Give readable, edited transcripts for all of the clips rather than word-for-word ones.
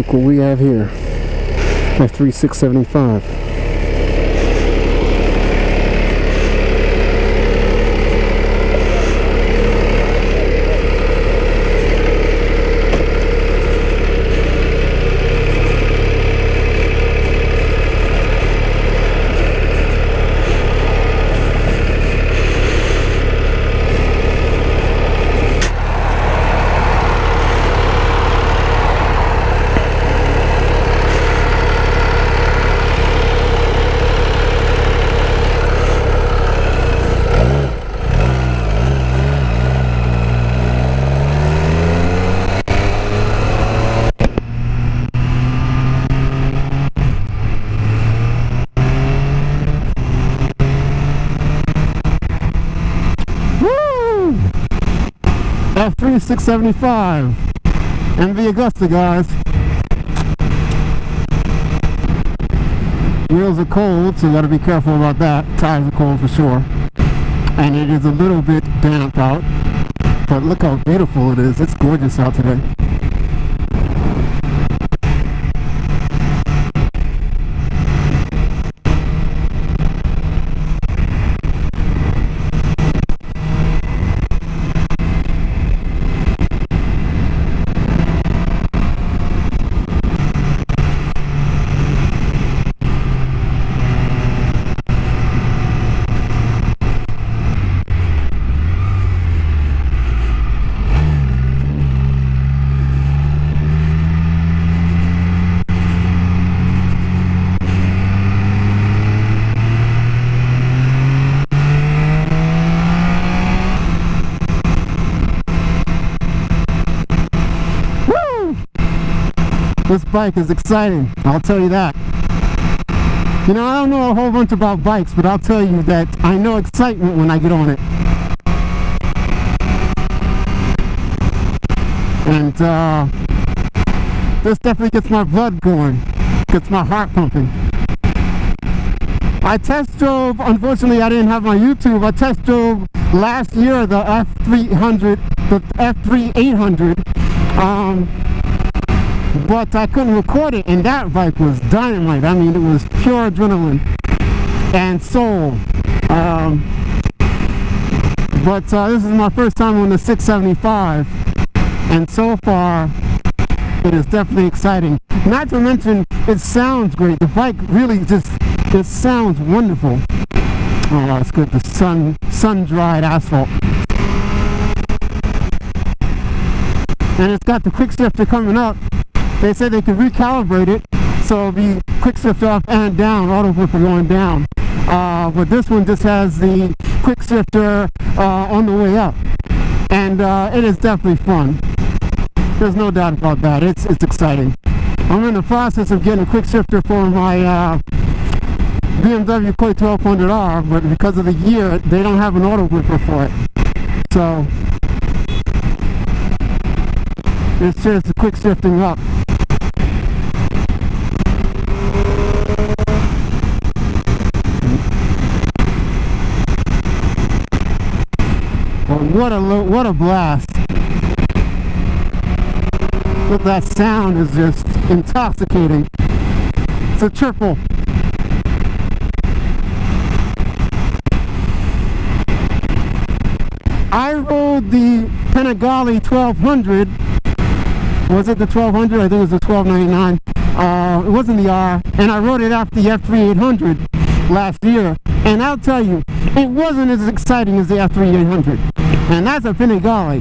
Look what we have here. F3675. F3675 and the Augusta, guys. Wheels are cold, so you gotta be careful about that. Tires are cold for sure. And it is a little bit damp out, but look how beautiful it is. It's gorgeous out today. This bike is exciting, I'll tell you that. You know, I don't know a whole bunch about bikes, but I'll tell you that I know excitement when I get on it. And this definitely gets my blood going, gets my heart pumping. I test drove, unfortunately I didn't have my YouTube, I test drove last year the F300, the F3800. But I couldn't record it, and that bike was dynamite. I mean, it was pure adrenaline and soul. But this is my first time on the 675, and so far it is definitely exciting. Not to mention, it sounds great. The bike really just, it sounds wonderful. Oh, it's good. The sun-dried asphalt. And it's got the quick shifter coming up. They said they could recalibrate it, so it'll be quick shift up and down, auto gripper going down. But this one just has the quick shifter on the way up, and it is definitely fun. There's no doubt about that. It's exciting. I'm in the process of getting a quick shifter for my BMW Koi 1200R, but because of the year, they don't have an auto gripper for it. So it's just a quick shifting up. What a blast. Look, that sound is just intoxicating. It's a triple. I rode the Panigale 1200. Was it the 1200? I think it was the 1299. It wasn't the R. And I rode it after the F3800 last year. And I'll tell you, it wasn't as exciting as the F3800. And that's a Panigale.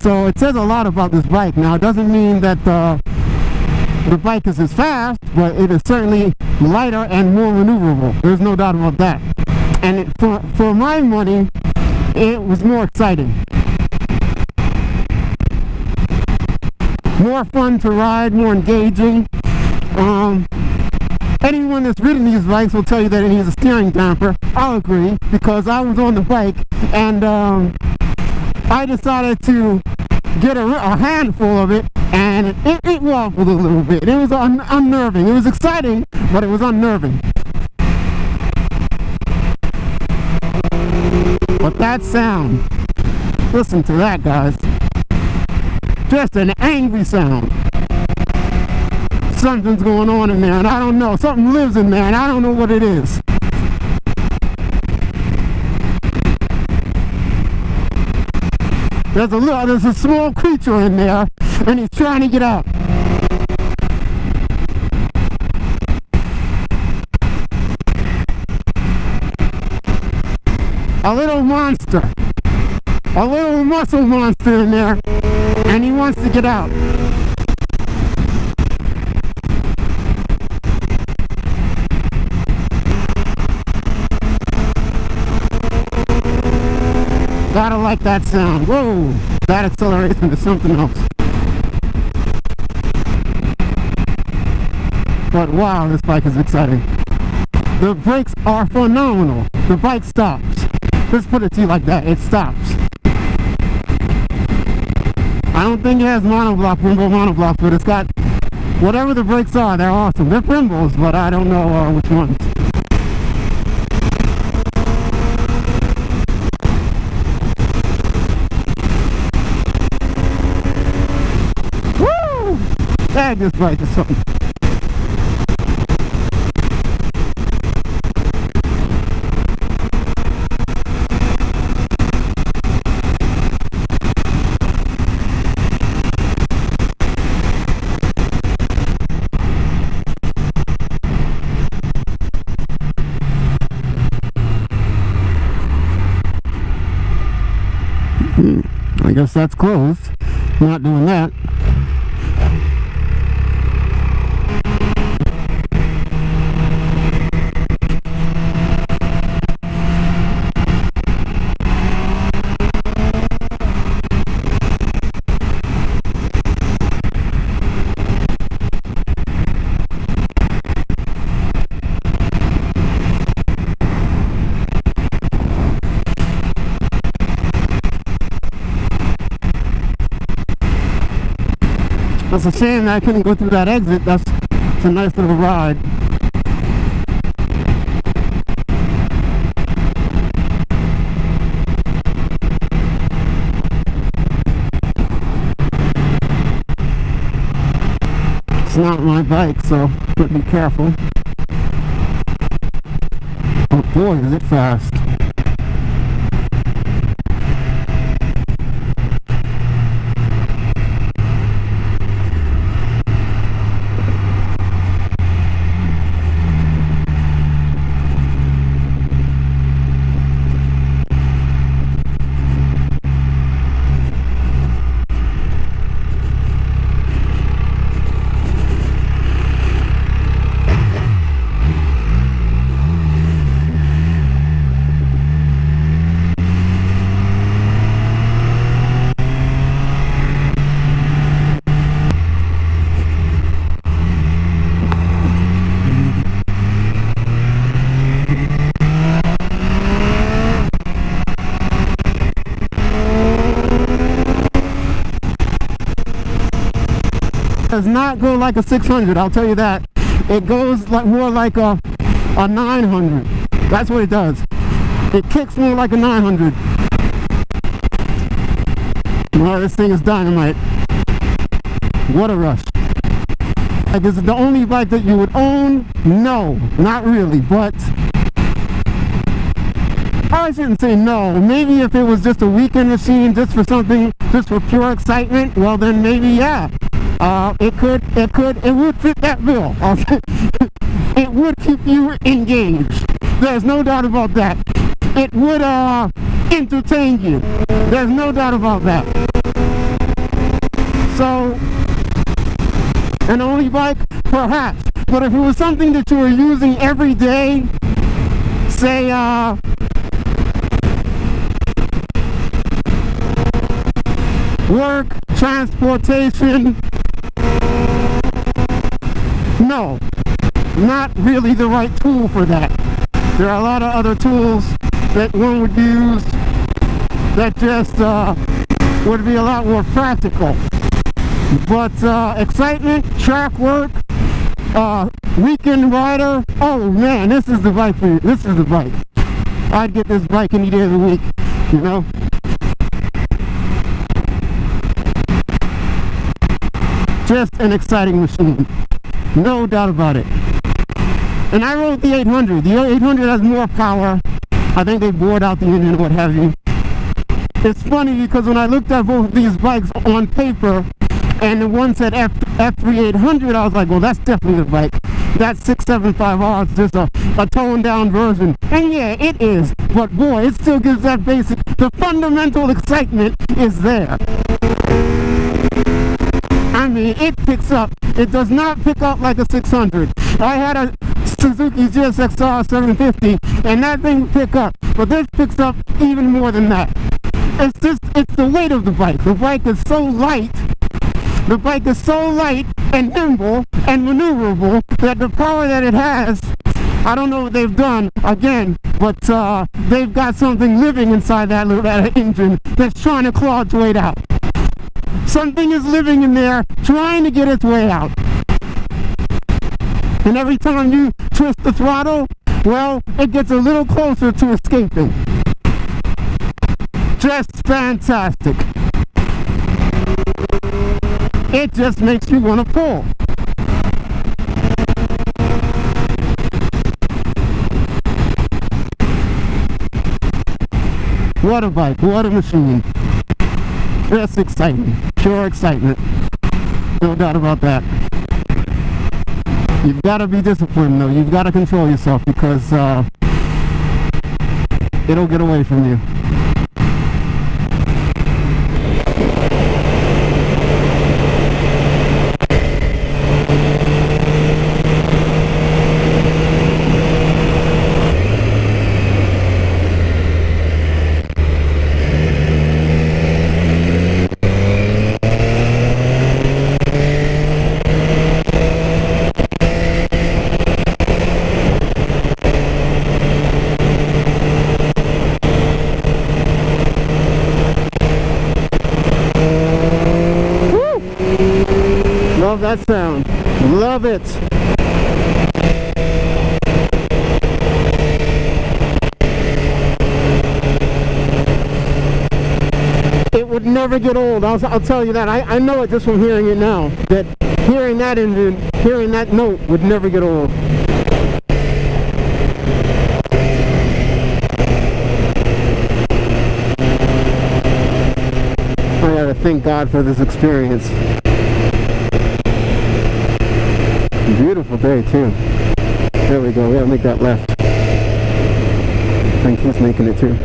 So it says a lot about this bike. Now, it doesn't mean that the bike is as fast, but it is certainly lighter and more maneuverable. There's no doubt about that. And for my money, it was more exciting. More fun to ride, more engaging. Anyone that's ridden these bikes will tell you that it needs a steering damper. I'll agree, because I was on the bike and I decided to get a handful of it, and it wobbled a little bit. It was unnerving. It was exciting, but it was unnerving. But that sound, listen to that, guys. Just an angry sound. something's going on in there, and I don't know. Something lives in there, and I don't know what it is. There's a small creature in there, and he's trying to get out. A little monster, a little muscle monster in there, and he wants to get out. Gotta like that sound. Whoa, that accelerates into something else. But wow, this bike is exciting. The brakes are phenomenal. The bike stops. Let's put it to you like that. It stops. I don't think it has Brembo monoblocks, but it's got whatever the brakes are. They're awesome. They're Brembos, but I don't know which ones. Woo! Dang, this bike is something. I guess that's closed. Not doing that. It's a shame that I couldn't go through that exit. It's a nice little ride. It's not my bike, so but be careful. Oh boy, is it fast. Does not go like a 600, I'll tell you that. It goes like more like a 900. That's what it does. It kicks more like a 900. Well, this thing is dynamite. What a rush. Like, is it the only bike that you would own? No, not really, but I shouldn't say no. Maybe if it was just a weekend machine, just for something, just for pure excitement, well then maybe yeah. It would fit that bill. It would keep you engaged. There's no doubt about that. It would entertain you. There's no doubt about that. So, an only bike, perhaps. But if it was something that you were using every day, say, work, transportation, no, not really the right tool for that. There are a lot of other tools that one would use that just would be a lot more practical. But excitement, track work, weekend rider, oh man, this is the bike for you. This is the bike. I'd get this bike any day of the week, you know. Just an exciting machine. No doubt about it. And I rode the 800. The 800 has more power. I think they bored out the engine, what have you. It's funny because when I looked at both of these bikes on paper, and the one said F3 800, I was like, well, that's definitely the bike. That 675R is just a toned down version. And yeah, it is. But boy, it still gives that basic, the fundamental excitement is there. I mean, it picks up. It does not pick up like a 600. I had a Suzuki GSX-R 750, and that thing pick up. But this picks up even more than that. It's the weight of the bike. The bike is so light. The bike is so light and nimble and maneuverable that the power that it has, I don't know what they've done again, but they've got something living inside that engine that's trying to claw its way out. Something is living in there trying to get its way out. And every time you twist the throttle, well, it gets a little closer to escaping. Just fantastic. It just makes you want to pull. What a bike, what a machine. Just exciting, pure excitement. No doubt about that. You've got to be disciplined though, you've got to control yourself because it'll get away from you. Love that sound. Love it. It would never get old. I'll tell you that. I know it just from hearing it now. That hearing that engine, hearing that note would never get old. I gotta thank God for this experience. Beautiful day too. There we go. We gotta make that left. I think he's making it too.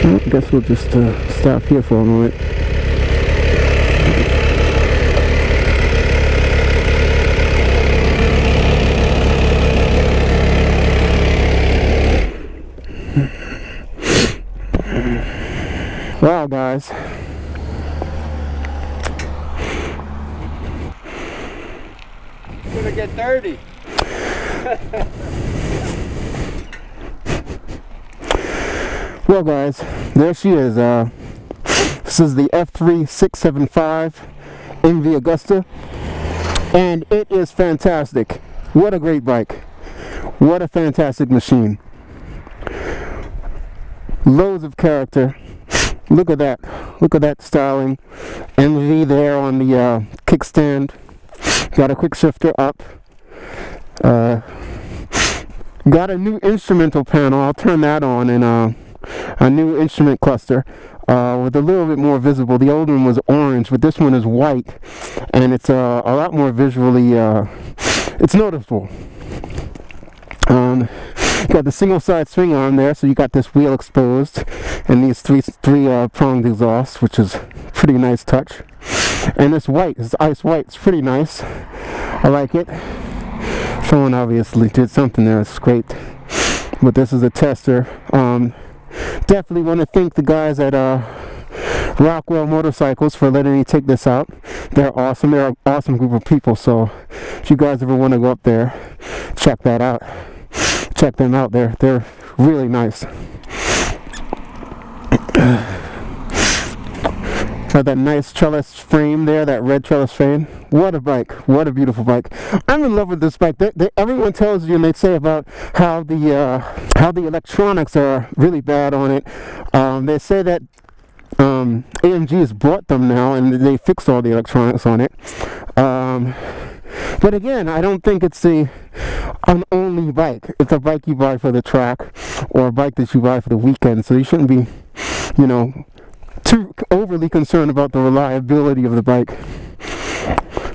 Well, I guess we'll just stop here for a moment. Wow, guys. It's gonna get dirty. Well, guys, there she is. This is the F3 675 MV Agusta, and it is fantastic. What a great bike. What a fantastic machine. Loads of character. Look at that. Look at that styling. MV there on the kickstand. Got a quick shifter up. Got a new instrumental panel. I'll turn that on, and a new instrument cluster with a little bit more visible. The old one was orange, but this one is white, and it's a lot more visually. It's noticeable. Got the single side swing arm there, so you got this wheel exposed, and these three pronged exhausts, which is pretty nice touch. And this white, this ice white, it's pretty nice. I like it. Someone obviously did something there. It's great. But this is a tester. Definitely want to thank the guys at Rockwell Motorcycles for letting me take this out. They're awesome. They're an awesome group of people. So if you guys ever want to go up there, check that out. Check them out. They're really nice. Got that nice trellis frame there, that red trellis frame. What a bike. What a beautiful bike. I'm in love with this bike. Everyone tells you, and they say about how the electronics are really bad on it. They say that AMG has bought them now, and they fixed all the electronics on it. But again, I don't think it's an only bike. It's a bike you buy for the track, or a bike that you buy for the weekend. So you shouldn't be, you know, too overly concerned about the reliability of the bike.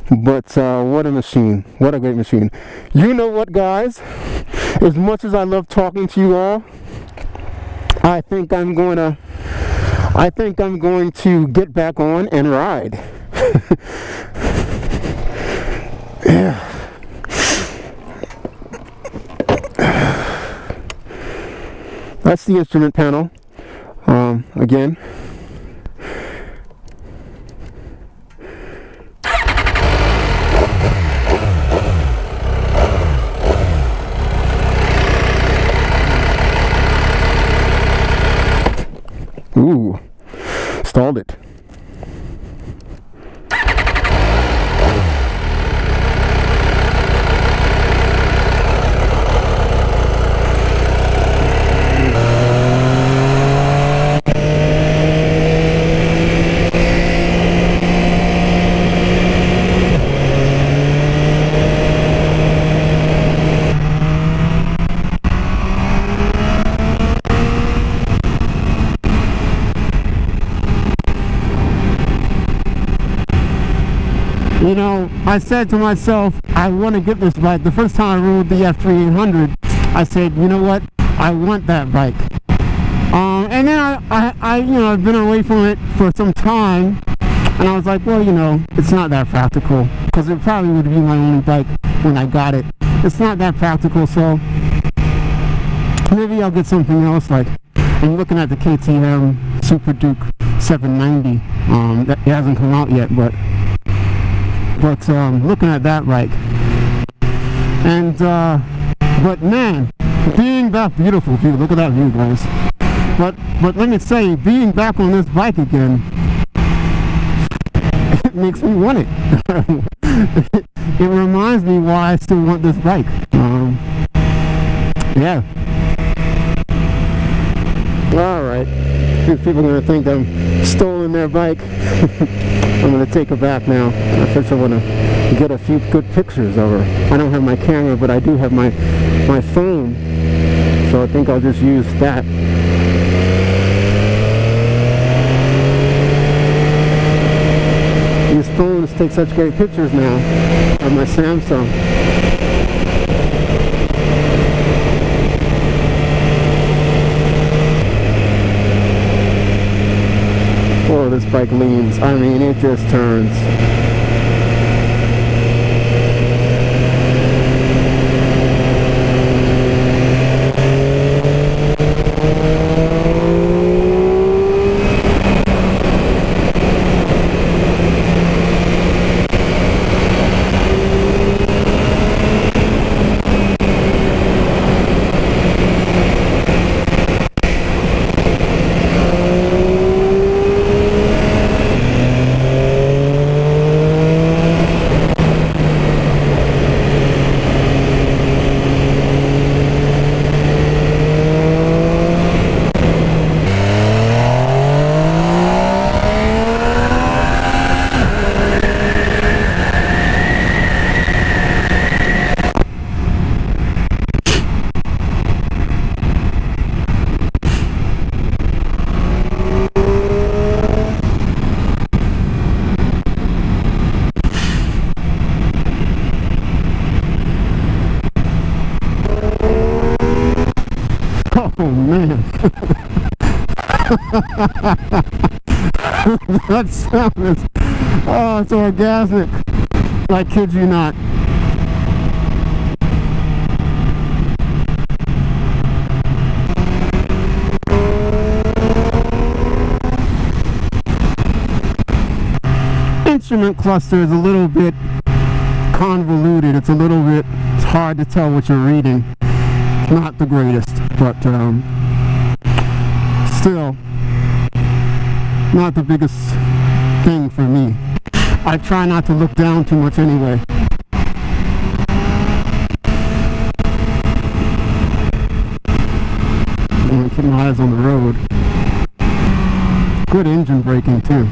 But what a machine. What a great machine. You know what, guys? As much as I love talking to you all, I think I'm going to get back on and ride. Yeah. That's the instrument panel. Again. Ooh, stalled it. You know, I said to myself, I want to get this bike. The first time I rode the F3800, I said, you know what, I want that bike. And then I've been away from it for some time, and I was like, well, you know, it's not that practical, because it probably would be my only bike when I got it. It's not that practical, so maybe I'll get something else. Like, I'm looking at the KTM Super Duke 790. That it hasn't come out yet, but looking at that bike, and but man, being back, beautiful view. Look at that view, guys. But let me say, being back on this bike again, it makes me want it. It reminds me why I still want this bike. Yeah. All right. People are gonna think I'm stolen their bike. I'm gonna take her back now. I first I want to get a few good pictures of her. I don't have my camera, but I do have my phone, so I think I'll just use that. These phones take such great pictures now on my Samsung. Oh, this bike leans. I mean, it just turns. Oh man. That sound is, oh, it's orgasmic. I kid you not. Instrument cluster is a little bit convoluted. It's hard to tell what you're reading. Not the greatest, but still not the biggest thing for me. I try not to look down too much anyway. I want to keep my eyes on the road. good engine braking too.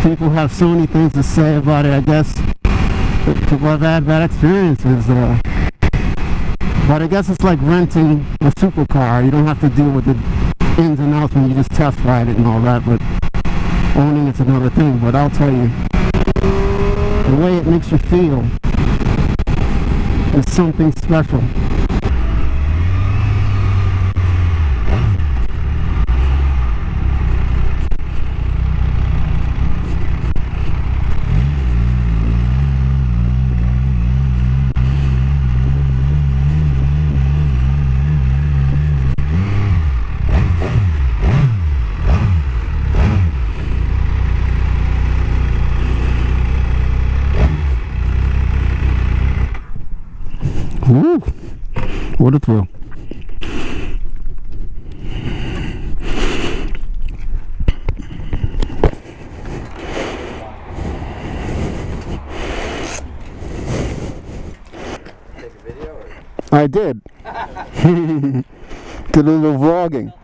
People have so many things to say about it, I guess. People have had bad experiences. But I guess it's like renting a supercar. You don't have to deal with the ins and outs when you just test ride it and all that. But owning it's another thing. But I'll tell you, the way it makes you feel is something special. Woo! What a thrill. Take a video or? I did. Did a little vlogging.